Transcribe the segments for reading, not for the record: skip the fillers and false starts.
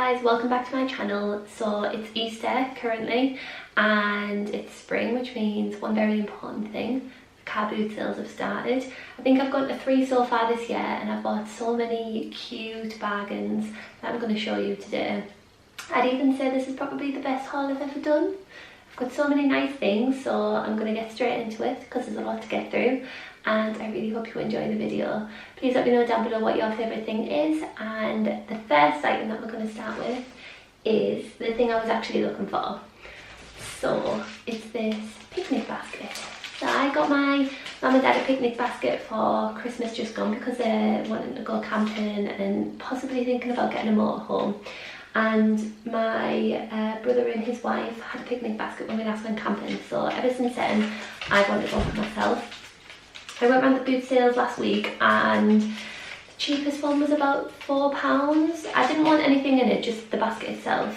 guys, welcome back to my channel. So it's Easter currently and it's spring, which means one very important thing: car boot sales have started. I think I've gone to 3 so far this year and I've bought so many cute bargains that I'm going to show you today. I'd even say this is probably the best haul I've ever done. I've got so many nice things, so I'm going to get straight into it because there's a lot to get through, and I really hope you enjoy the video. Please let me know down below what your favourite thing is, and the first item that we're going to start with is the thing I was actually looking for. So it's this picnic basket. So I got my mum and dad a picnic basket for Christmas just gone because they're wanting to go camping and possibly thinking about getting a motorhome. And my brother and his wife had a picnic basket when we last went camping, so ever since then I wanted one for myself. I went around the boot sales last week and the cheapest one was about £4. I didn't want anything in it, just the basket itself,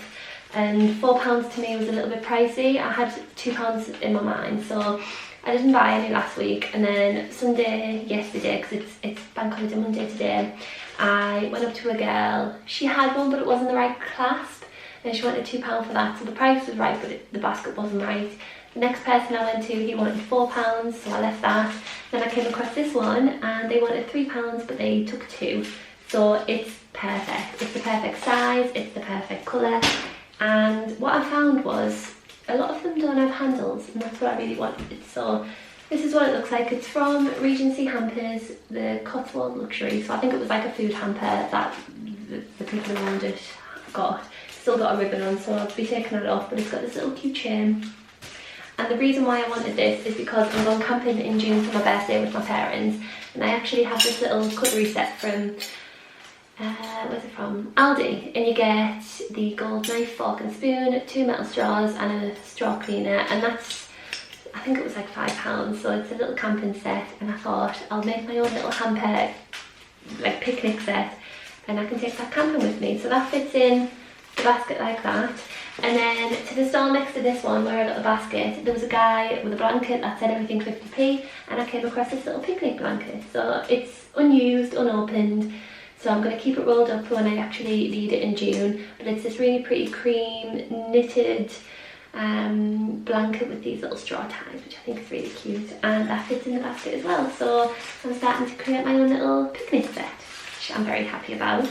and £4 to me was a little bit pricey. I had £2 in my mind, so I didn't buy any last week. And then yesterday, because it's bank holiday Monday today, I went up to a girl. She had one, but it wasn't the right clasp, and she wanted £2 for that. So the price was right, but the basket wasn't right. The next person I went to, he wanted £4, so I left that. Then I came across this one, and they wanted £3, but they took 2. So it's perfect. It's the perfect size. It's the perfect colour. And what I found was a lot of them don't have handles, and that's what I really wanted. So this is what it looks like. It's from Regency Hampers, the Cotswold Luxury. So I think it was like a food hamper that the people around it got. Still got a ribbon on, so I'll be taking it off, but it's got this little cute chain. And the reason why I wanted this is because I'm going camping in June for my birthday with my parents, and I actually have this little cutlery set from where's it from? Aldi, and you get the gold knife, fork and spoon, 2 metal straws and a straw cleaner, and that's, I think it was like £5, so it's a little camping set. And I thought I'll make my own little hamper, like picnic set, and I can take that camping with me. So that fits in the basket like that. And then to the stall next to this one, where a little basket, there was a guy with a blanket that said everything 50p, and I came across this little picnic blanket. So it's unused, unopened, so I'm going to keep it rolled up for when I actually need it in June. But it's this really pretty cream knitted blanket with these little straw ties, which I think is really cute, and that fits in the basket as well. So I'm starting to create my own little picnic set, which I'm very happy about.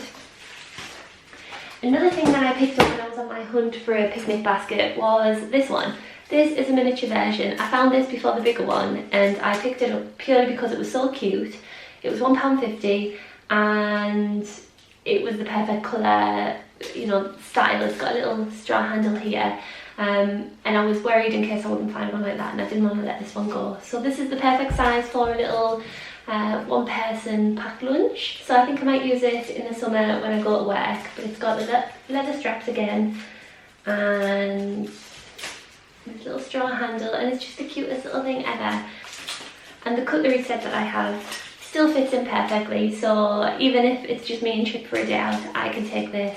Another thing that I picked up when I was on my hunt for a picnic basket was this one. This is a miniature version. I found this before the bigger one, and I picked it up purely because it was so cute. It was £1.50 and it was the perfect colour, you know, style. It's got a little straw handle here, and I was worried in case I wouldn't find one like that, and I didn't want to let this one go. So this is the perfect size for a little one-person packed lunch. So I think I might use it in the summer when I go to work. But it's got the leather straps again, and this little straw handle, and it's just the cutest little thing ever. And the cutlery set that I have still fits in perfectly, so even if it's just me and Chip for a day out, I can take this,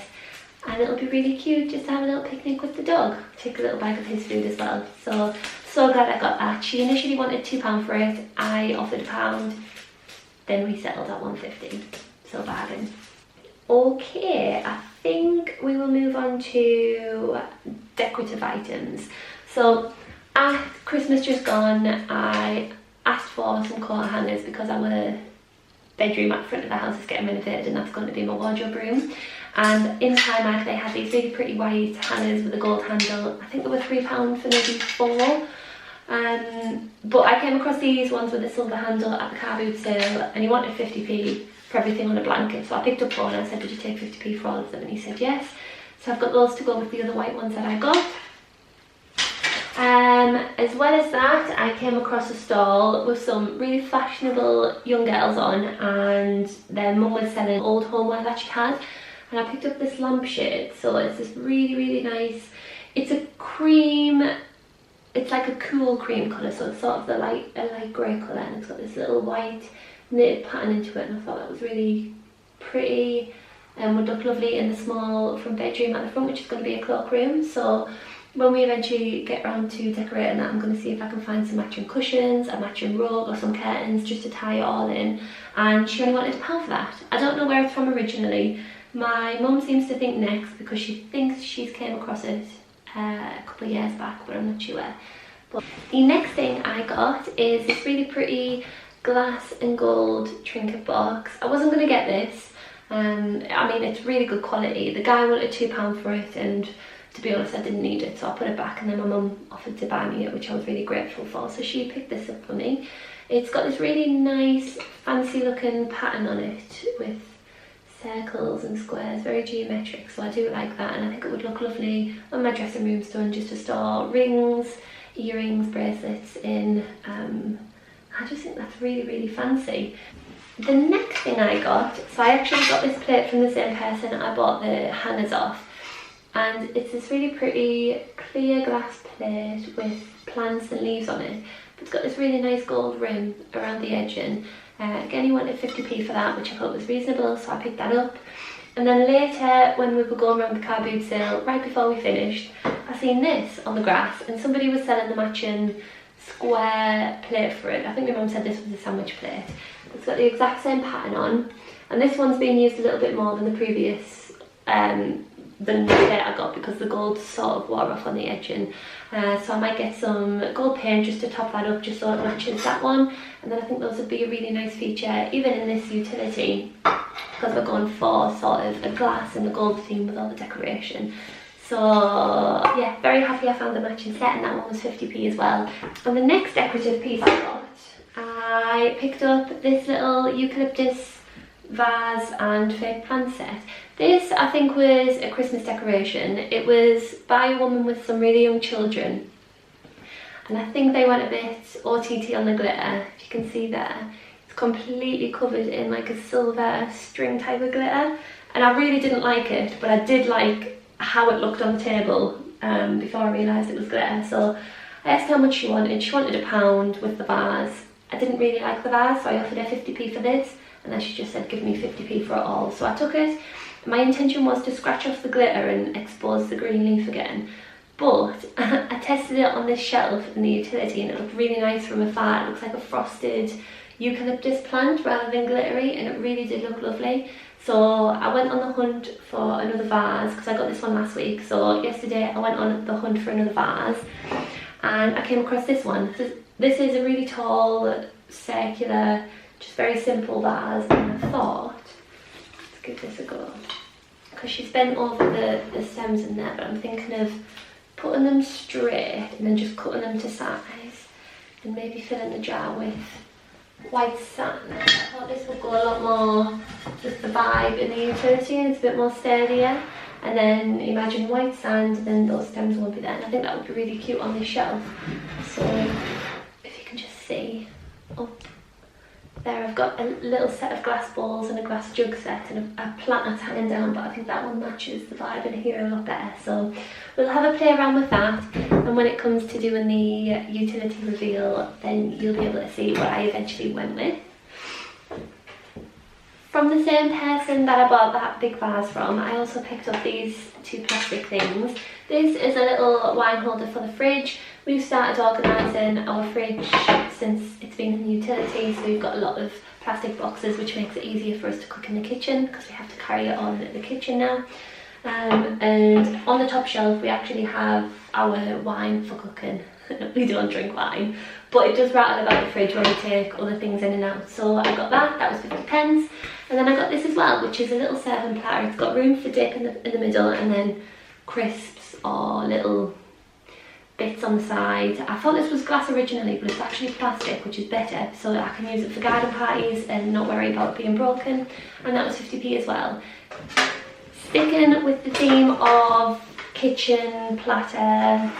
and it'll be really cute just to have a little picnic with the dog. Take a little bag of his food as well. So glad I got that. She initially wanted £2 for it. I offered £1, then we settled at £1.50, so bargain. Okay, I think we will move on to decorative items. So at Christmas just gone, I asked for some coat hangers because our bedroom at the front of the house is getting renovated, and that's going to be my wardrobe room. And in Primark they had these really pretty white hangers with a gold handle. I think they were £3 for maybe 4. But I came across these ones with a silver handle at the car boot sale, and he wanted 50p for everything on a blanket. So I picked up 4 and I said, did you take 50p for all of them? And he said yes. So I've got those to go with the other white ones that I got. As well as that, I came across a stall with some really fashionable young girls on, and their mum was selling old homeware that she had, and I picked up this lampshade. So it's this really nice, it's a cream, it's like a cool cream colour, so it's sort of a light grey colour, and it's got this little white knitted pattern into it, and I thought that was really pretty, and would look lovely in the small front bedroom at the front, which is going to be a cloakroom. So when we eventually get around to decorating that, I'm going to see if I can find some matching cushions, a matching rug, or some curtains just to tie it all in. And she only wanted £1 for that. I don't know where it's from originally, My mum seems to think next because she thinks she's came across it a couple of years back, but I'm not sure. But the next thing I got is this really pretty glass and gold trinket box. I wasn't going to get this. I mean, it's really good quality. The guy wanted £2 for it, and to be honest, I didn't need it, so I put it back, and then my mum offered to buy me it, which I was really grateful for. So she picked this up for me. It's got this really nice, fancy looking pattern on it with circles and squares, very geometric, so I do like that, and I think it would look lovely when my dressing room's done, just to store rings, earrings, bracelets in. I just think that's really, really fancy. The next thing I got, so I actually got this plate from the same person I bought the hangers off, and it's this really pretty clear glass plate with plants and leaves on it, but it's got this really nice gold rim around the edging. Again, he wanted 50p for that, which I thought was reasonable, so I picked that up. And then later, when we were going around the car boot sale, right before we finished, I seen this on the grass, and somebody was selling the matching square plate for it. I think my mum said this was a sandwich plate. It's got the exact same pattern on, and this one's being used a little bit more than the previous, than the plate I got, because the gold sort of wore off on the edging. So I might get some gold paint just to top that up, just so it matches that one. And then I think those would be a really nice feature, even in this utility, because we're going for sort of a glass and a gold theme with all the decoration. So yeah, very happy I found the matching set, and that one was 50p as well. And the next decorative piece I got, I picked up this little eucalyptus vase and fake plant set. This, I think, was a Christmas decoration. It was by a woman with some really young children, and I think they went a bit OTT on the glitter. If you can see there, it's completely covered in like a silver string type of glitter, and I really didn't like it, but I did like how it looked on the table before I realised it was glitter. So I asked how much she wanted. She wanted £1 with the vase. I didn't really like the vase, so I offered her 50p for this, and then she just said give me 50p for it all. So I took it. My intention was to scratch off the glitter and expose the green leaf again, but I tested it on this shelf in the utility, and it looked really nice from afar. It looks like a frosted eucalyptus plant rather than glittery, and it really did look lovely. So I went on the hunt for another vase, because I got this one last week. So yesterday I went on the hunt for another vase, and I came across this one. So this is a really tall, circular, just very simple vase, and I thought, let's give this a go. Because she's bent over the stems in there, but I'm thinking of putting them straight and then just cutting them to size, and maybe filling the jar with white sand. I thought this would go a lot more just the vibe in the utility, and it's a bit more sturdier. And then imagine white sand, and then those stems won't be there. And I think that would be really cute on this shelf. So if you can just see, oh, there I've got a little set of glass bowls and a glass jug set and a plant that's hanging down, but I think that one matches the vibe in here a lot better. So we'll have a play around with that, and when it comes to doing the utility reveal, then you'll be able to see what I eventually went with. From the same person that I bought that big vase from, I also picked up these two plastic things. This is a little wine holder for the fridge. We've started organising our fridge since it's been in the utility, so we've got a lot of plastic boxes, which makes it easier for us to cook in the kitchen, because we have to carry it on in the kitchen now. And on the top shelf we actually have our wine for cooking. We don't drink wine, but it does rattle about the fridge when we take other things in and out. So I got that was 50p. And then I got this as well, which is a little serving platter. It's got room for dip in the middle, and then crisps or little bits on the side. I thought this was glass originally, but it's actually plastic, which is better, so that I can use it for garden parties and not worry about it being broken. And that was 50p as well. Sticking with the theme of kitchen, platter,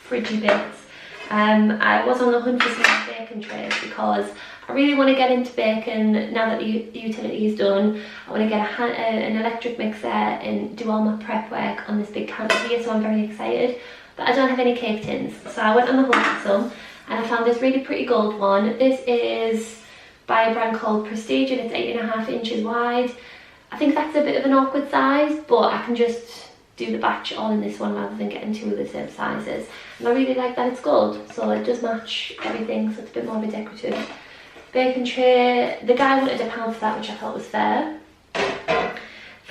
fridgy bits, I was on the hunt for some bacon trays, because I really want to get into bacon now that the utility is done. I want to get an electric mixer and do all my prep work on this big counter here, so I'm very excited. But I don't have any cake tins, so I went on the hunt for some, and I found this really pretty gold one. This is by a brand called Prestige, and it's 8.5 inches wide. I think that's a bit of an awkward size, but I can just do the batch all in this one rather than getting two of the same sizes. And I really like that it's gold, so it does match everything, so it's a bit more of a decorative. Bacon tray, the guy wanted £1 for that, which I thought was fair.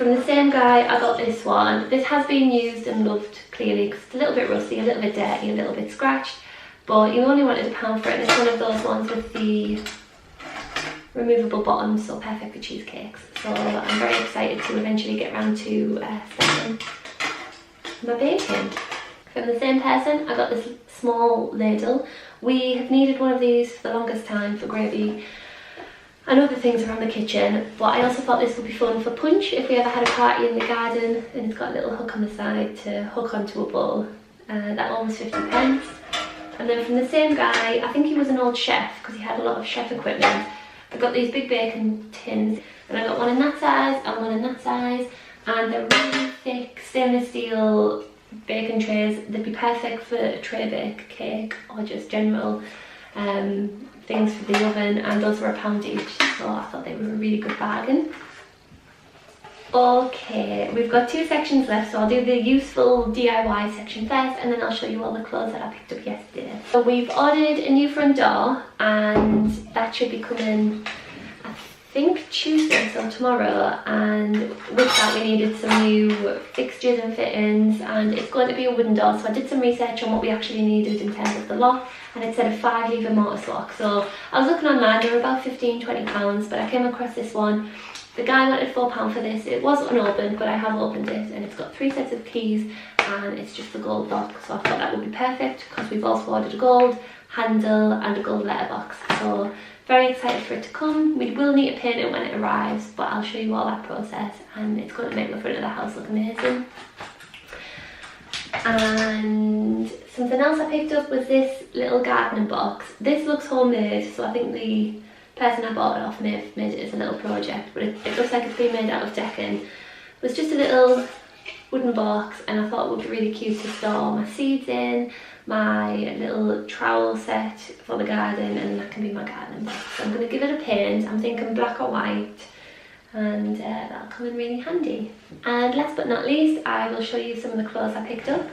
From the same guy, I got this one. This has been used and loved, clearly, because it's a little bit rusty, a little bit dirty, a little bit scratched. But you only wanted £1 for it, and it's one of those ones with the removable bottoms, so perfect for cheesecakes. So I'm very excited to eventually get around to starting my baking. From the same person, I got this small ladle. We have needed one of these for the longest time for gravy and other things around the kitchen, but I also thought this would be fun for punch if we ever had a party in the garden, and it's got a little hook on the side to hook onto a bowl. That one was 50p. And then from the same guy, I think he was an old chef because he had a lot of chef equipment. I got these big bacon tins, and I got one in that size and one in that size, and they're really thick stainless steel bacon trays. They'd be perfect for a tray bake cake or just general things for the oven, and those were £1 each, so I thought they were a really good bargain. Okay, we've got 2 sections left, so I'll do the useful DIY section first, and then I'll show you all the clothes that I picked up yesterday. So we've ordered a new front door, and that should be coming, I think, Tuesday, so tomorrow, and with that we needed some new fixtures and fittings, and it's going to be a wooden door, so I did some research on what we actually needed in terms of the lock, and it said a 5-lever mortise lock. So I was looking online, they were about £15–20, but I came across this one. The guy wanted £4 for this. It was unopened, but I have opened it, and it's got 3 sets of keys, and it's just the gold lock, so I thought that would be perfect because we've also ordered a gold handle and a gold letterbox. So very excited for it to come. We will need to paint it when it arrives, but I'll show you all that process, and it's going to make the front of the house look amazing. And something else I picked up was this little gardening box. This looks homemade, so I think the person I bought it off may have made it as a little project, but it looks like it's been made out of decking. It was just a little wooden box, and I thought it would be really cute to store my seeds in, my little trowel set for the garden, and that can be my gardening box. So I'm going to give it a paint. I'm thinking black or white, and that'll come in really handy. And last but not least, I will show you some of the clothes I picked up.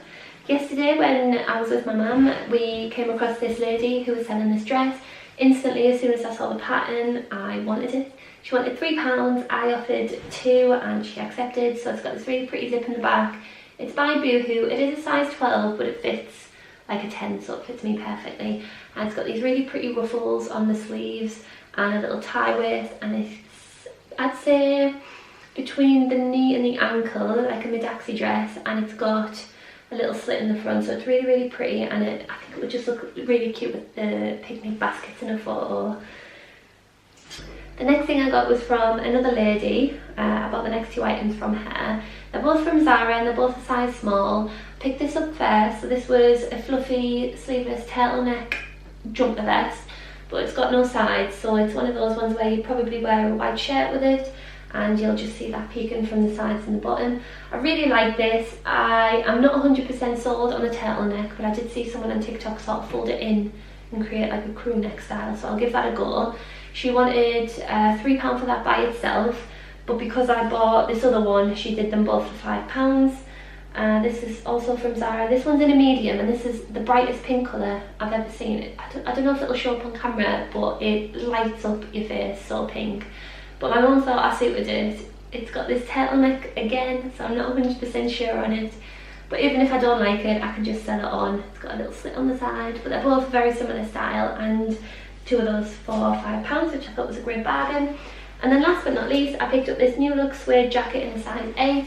Yesterday when I was with my mum, we came across this lady who was selling this dress. Instantly, as soon as I saw the pattern, I wanted it. She wanted £3, I offered £2 and she accepted. So it's got this really pretty zip in the back. It's by Boohoo. It is a size 12, but it fits like a 10, so it fits me perfectly. And it's got these really pretty ruffles on the sleeves and a little tie waist, and it's, I'd say, between the knee and the ankle, like a mid-axi dress, and it's got a little slit in the front, so it's really, really pretty, and I think it would just look really cute with the picnic baskets in a photo. The next thing I got was from another lady. I bought the next 2 items from her. They're both from Zara, and they're both a size small. Picked this up first. So this was a fluffy sleeveless turtleneck jumper vest, but it's got no sides, so it's one of those ones where you probably wear a white shirt with it, and you'll just see that peeking from the sides and the bottom. I really like this. I am not 100% sold on the turtleneck, but I did see someone on TikTok sort of fold it in and create like a crew neck style, so I'll give that a go. She wanted £3 for that by itself, but because I bought this other one, she did them both for £5. This is also from Zara. This one's in a medium, and this is the brightest pink colour I've ever seen. I don't know if it'll show up on camera, but it lights up your face, so pink. But my mum thought I suited it. It's got this turtleneck again, so I'm not 100% sure on it. But even if I don't like it, I can just sell it on. It's got a little slit on the side, but they're both very similar style, and 2 of those for £5, which I thought was a great bargain. And then last but not least, I picked up this New Look suede jacket in a size 8.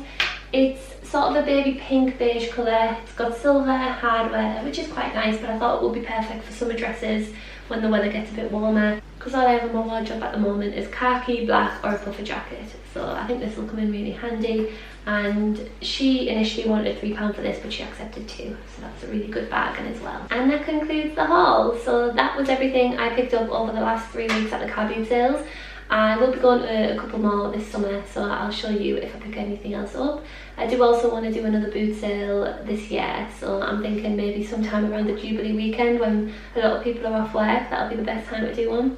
It's sort of a baby pink beige colour. It's got silver hardware, which is quite nice, but I thought it would be perfect for summer dresses when the weather gets a bit warmer, because all I have in my wardrobe at the moment is khaki, black, or a puffer jacket. So I think this will come in really handy. And she initially wanted £3 for this, but she accepted £2, so that's a really good bargain as well. And that concludes the haul. So that was everything I picked up over the last 3 weeks at the car boot sales. I will be going to a couple more this summer, so I'll show you if I pick anything else up. I do also want to do another boot sale this year, so I'm thinking maybe sometime around the Jubilee weekend when a lot of people are off work. That'll be the best time to do one.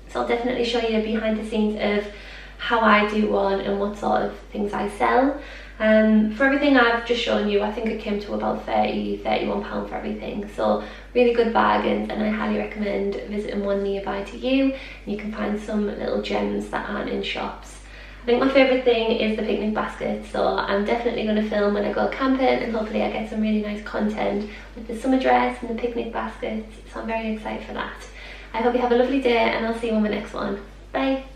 So I'll definitely show you behind the scenes of how I do one and what sort of things I sell. For everything I've just shown you, I think it came to about £31 for everything. So really good bargains, and I highly recommend visiting one nearby to you. And you can find some little gems that aren't in shops. I think my favourite thing is the picnic basket, so I'm definitely going to film when I go camping, and hopefully I get some really nice content with the summer dress and the picnic baskets, so I'm very excited for that. I hope you have a lovely day, and I'll see you on my next one. Bye!